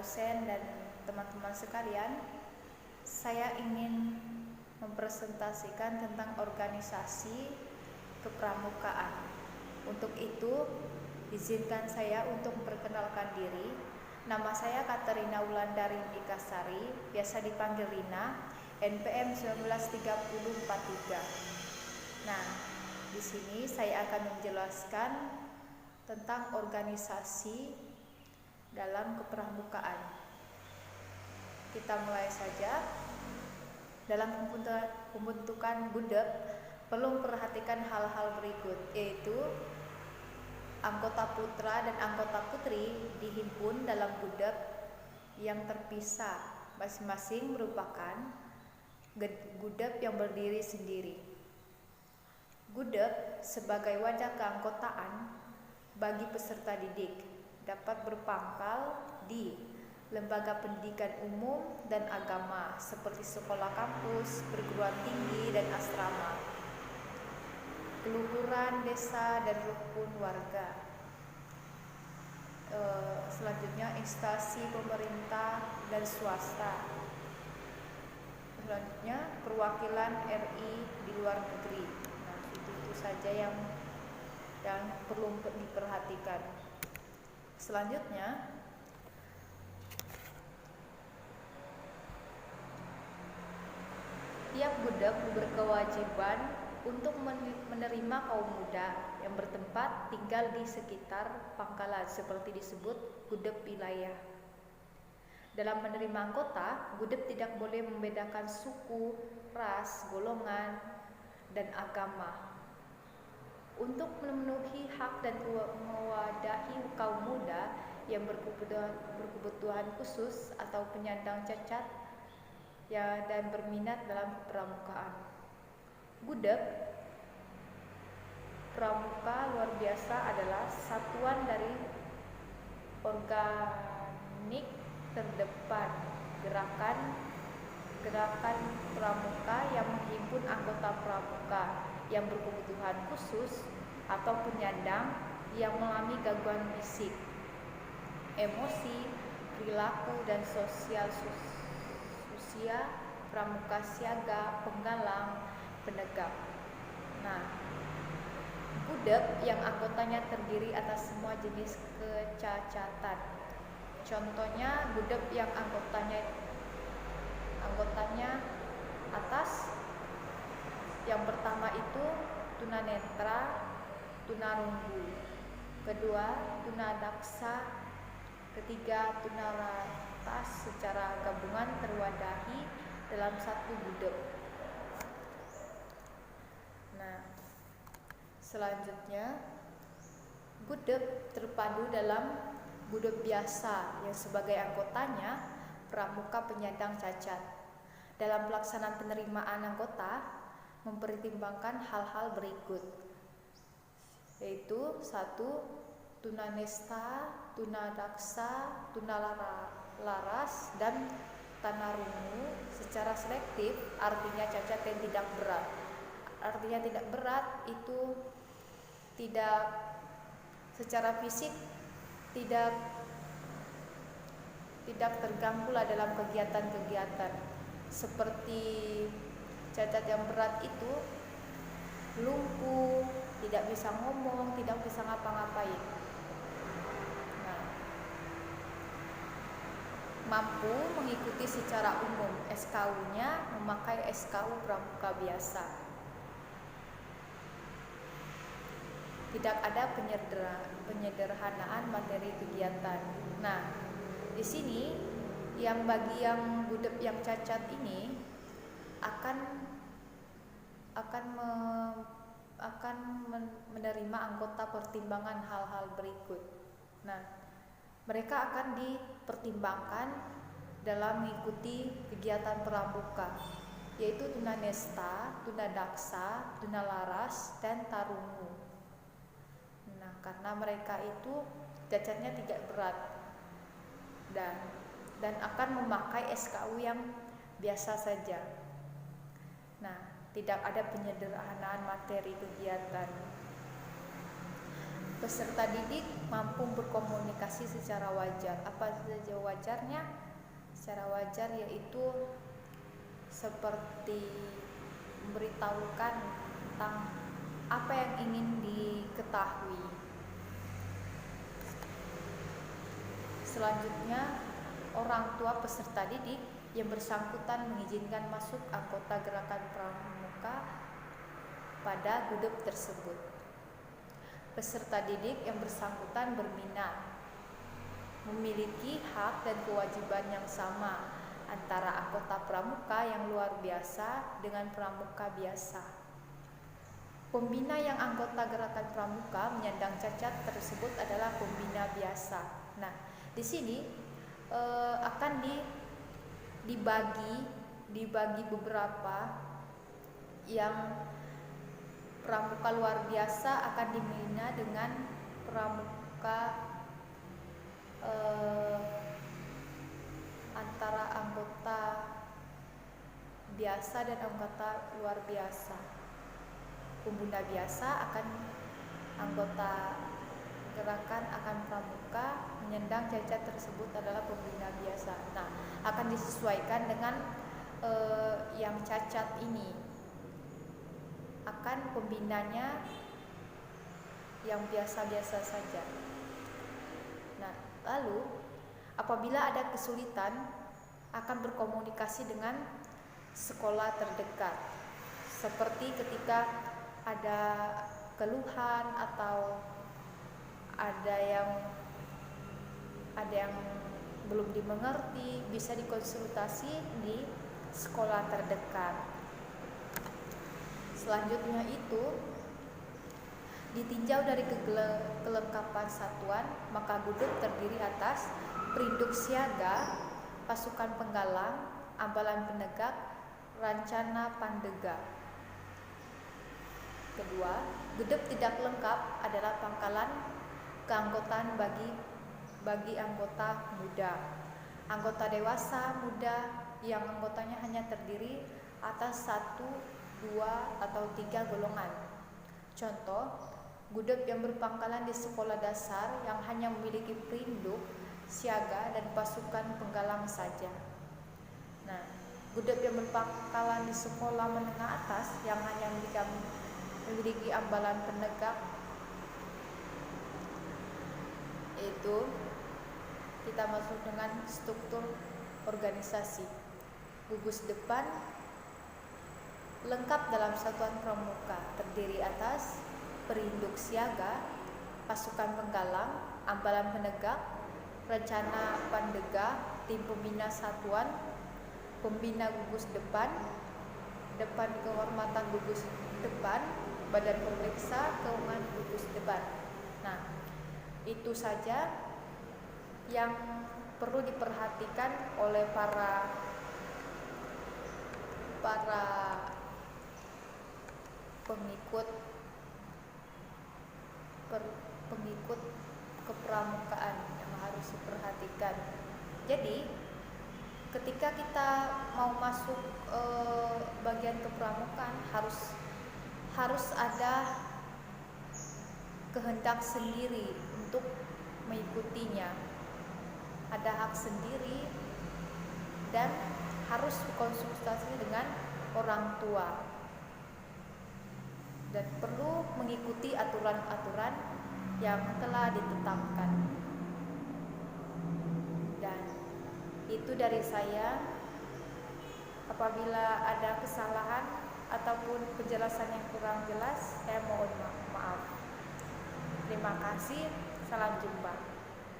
dosen dan teman-teman sekalian, saya ingin mempresentasikan tentang organisasi kepramukaan. Untuk itu, izinkan saya untuk memperkenalkan diri. Nama saya Katerina Wulandari Nikasari, biasa dipanggil Rina, NPM 193043. Nah, di sini saya akan menjelaskan tentang organisasi dalam kepramukaan. Kita mulai saja. Dalam pembentukan GUDEP perlu memperhatikan hal-hal berikut, yaitu anggota putra dan anggota putri dihimpun dalam GUDEP yang terpisah, masing-masing merupakan GUDEP yang berdiri sendiri. GUDEP sebagai wadah keanggotaan bagi peserta didik dapat berpangkal di lembaga pendidikan umum dan agama seperti sekolah kampus, perguruan tinggi, dan asrama, kelurahan, desa, dan rukun warga. Selanjutnya instansi pemerintah dan swasta. Selanjutnya perwakilan RI di luar negeri. Nah, itu saja yang perlu diperhatikan. Selanjutnya tiap GUDEP berkewajiban untuk menerima kaum muda yang bertempat tinggal di sekitar pangkalan, seperti disebut GUDEP wilayah. Dalam menerima anggota, GUDEP tidak boleh membedakan suku, ras, golongan, dan agama. Untuk memenuhi hak dan mewadahi kaum muda yang berkebutuhan khusus atau penyandang cacat dan berminat dalam kepramukaan. GUDEP Pramuka Luar Biasa adalah satuan dari organik terdepan gerakan pramuka yang menghimpun anggota pramuka yang berkebutuhan khusus atau penyandang yang mengalami gangguan fisik, emosi, perilaku, dan sosial pramuka siaga, penggalang, penegak. Nah, GUDEP yang anggotanya terdiri atas semua jenis kecacatan. Contohnya GUDEP yang anggotanya atas. Yang pertama itu tunanetra, tunarungu. Kedua, tunadaksa. Ketiga, tunalaras secara gabungan terwadahi dalam satu GUDEP. Nah, selanjutnya GUDEP terpadu dalam GUDEP biasa yang sebagai anggotanya pramuka penyandang cacat. Dalam pelaksanaan penerimaan anggota mempertimbangkan hal-hal berikut, yaitu 1. Tunanesta, tunadaksa, tunalaras, dan tunarungu secara selektif, artinya cacat yang tidak berat. Artinya tidak berat itu tidak secara fisik tidak terganggu dalam kegiatan-kegiatan. Seperti cacat yang berat itu lumpuh, tidak bisa ngomong, tidak bisa ngapa-ngapain. Nah, mampu mengikuti secara umum, SKU-nya memakai SKU pramuka biasa. Tidak ada penyederhanaan materi kegiatan. Nah, di sini bagi yang GUDEP yang cacat ini akan menerima anggota pertimbangan hal-hal berikut. Nah, mereka akan dipertimbangkan dalam mengikuti kegiatan pramuka, yaitu tunanesta, tunadaksa, tunalaras, dan tarungu. Nah, karena mereka itu cacatnya tidak berat dan akan memakai SKU yang biasa saja. Nah, tidak ada penyederhanaan materi kegiatan. Peserta didik mampu berkomunikasi secara wajar. Apa saja wajarnya? Secara wajar yaitu seperti memberitahukan tentang apa yang ingin diketahui. Selanjutnya, orang tua peserta didik yang bersangkutan mengizinkan masuk anggota gerakan pramuka pada gudeg tersebut. Peserta didik yang bersangkutan berminat, memiliki hak dan kewajiban yang sama antara anggota pramuka yang luar biasa dengan pramuka biasa. Pembina yang anggota gerakan pramuka menyandang cacat tersebut adalah pembina biasa. Nah, di sini akan dibagi beberapa. Yang pramuka luar biasa akan dibina dengan pramuka antara anggota biasa dan anggota luar biasa. Pembina biasa akan anggota gerakan akan pramuka menyandang cacat tersebut adalah pembina biasa. Nah, akan disesuaikan dengan yang cacat ini, akan pembinanya yang biasa-biasa saja. Nah, lalu apabila ada kesulitan akan berkomunikasi dengan sekolah terdekat. Seperti ketika ada keluhan atau ada yang belum dimengerti, bisa dikonsultasi di sekolah terdekat. Selanjutnya itu ditinjau dari kelengkapan satuan, maka gudeg terdiri atas perinduk siaga, pasukan penggalang, ambalan penegak, rencana pandega. Kedua, gudeg tidak lengkap adalah pangkalan keanggotaan bagi anggota muda. Anggota dewasa muda yang anggotanya hanya terdiri atas 1, 2, atau 3 golongan. Contoh, gudeg yang berpangkalan di sekolah dasar yang hanya memiliki perinduk, siaga, dan pasukan penggalang saja. Nah, gudeg yang berpangkalan di sekolah menengah atas yang hanya memiliki ambalan penegak, itu kita masuk dengan struktur organisasi. Gugus depan lengkap dalam satuan pramuka, terdiri atas perinduk siaga, pasukan penggalang, ambalan penegak, rencana pandega, tim pembina satuan, pembina gugus depan kehormatan gugus depan, badan pemeriksa keuangan gugus depan. Nah, itu saja yang perlu diperhatikan oleh para pengikut kepramukaan yang harus diperhatikan. Jadi ketika kita mau masuk bagian kepramukaan harus ada kehendak sendiri untuk mengikutinya, ada hak sendiri dan harus konsultasi dengan orang tua dan perlu mengikuti aturan-aturan yang telah ditetapkan. Dan itu dari saya. Apabila ada kesalahan ataupun penjelasan yang kurang jelas, saya mohon maaf. Terima kasih, salam jumpa.